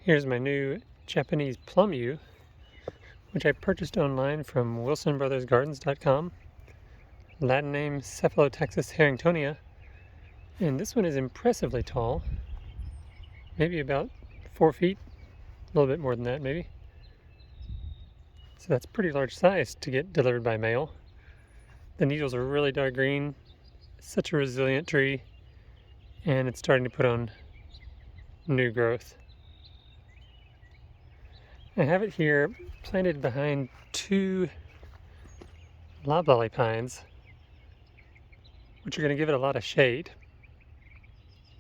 Here's my new Japanese Plum Yew, which I purchased online from wilsonbrothersgardens.com. Latin name cephalotaxus harringtonia. And this one is impressively tall, maybe about 4 feet, a little bit more than that maybe. So that's pretty large size to get delivered by mail. The needles are really dark green, such a resilient tree, and it's starting to put on new growth. I have it here planted behind 2 loblolly pines, which are going to give it a lot of shade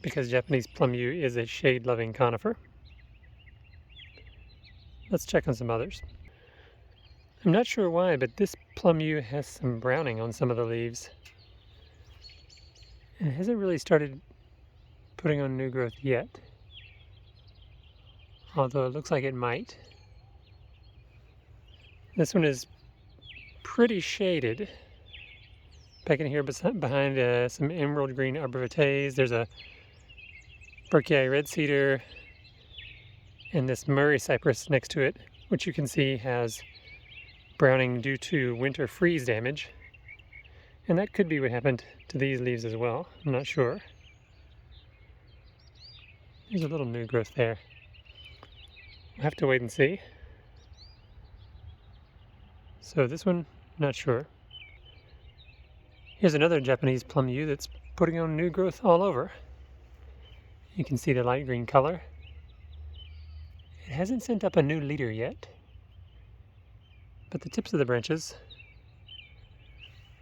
because Japanese plum yew is a shade-loving conifer. Let's check on some others. I'm not sure why, but this plum yew has some browning on some of the leaves. And it hasn't really started putting on new growth yet, although it looks like it might. This one is pretty shaded. Back in here behind some emerald green arborvitaes, there's a Burkii red cedar and this Murray cypress next to it, which you can see has browning due to winter freeze damage. And that could be what happened to these leaves as well. I'm not sure. There's a little new growth there. We'll have to wait and see. So this one, not sure. Here's another Japanese plum yew that's putting on new growth all over. You can see the light green color. It hasn't sent up a new leader yet, but the tips of the branches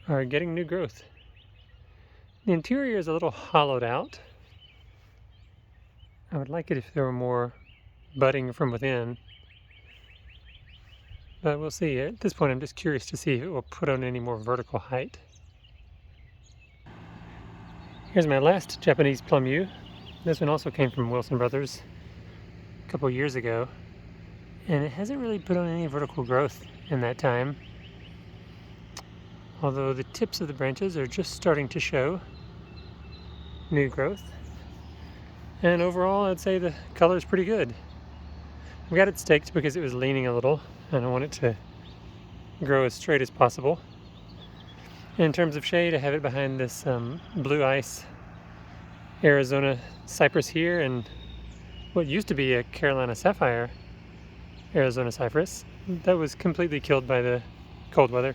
are getting new growth. The interior is a little hollowed out. I would like it if there were more budding from within, but we'll see. At this point, I'm just curious to see if it will put on any more vertical height. Here's my last Japanese plum yew. This one also came from Wilson Brothers a couple years ago, and it hasn't really put on any vertical growth in that time, although the tips of the branches are just starting to show new growth. And overall, I'd say the color is pretty good. I've got it staked because it was leaning a little, and I want it to grow as straight as possible. In terms of shade, I have it behind this blue ice Arizona cypress here, and what used to be a Carolina sapphire Arizona cypress that was completely killed by the cold weather,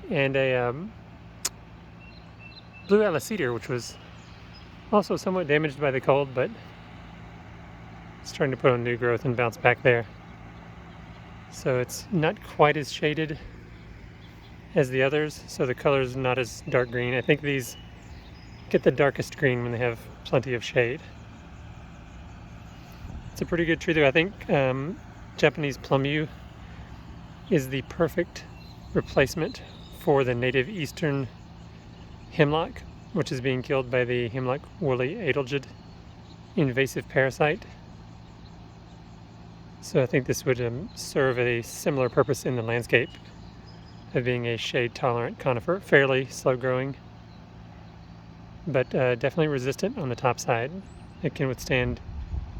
and a blue atlas cedar, which was also somewhat damaged by the cold, but it's starting to put on new growth and bounce back there. So it's not quite as shaded as the others, so the color's not as dark green. I think these get the darkest green when they have plenty of shade. It's a pretty good tree though. I think Japanese plum yew is the perfect replacement for the native eastern hemlock, which is being killed by the hemlock woolly adelgid invasive parasite. So I think this would serve a similar purpose in the landscape of being a shade-tolerant conifer, fairly slow-growing, but definitely resistant on the top side. It can withstand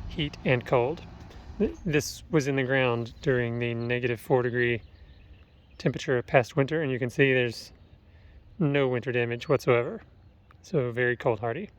heat and cold. This was in the ground during the -4-degree temperature of past winter, and you can see there's no winter damage whatsoever. So very cold hardy.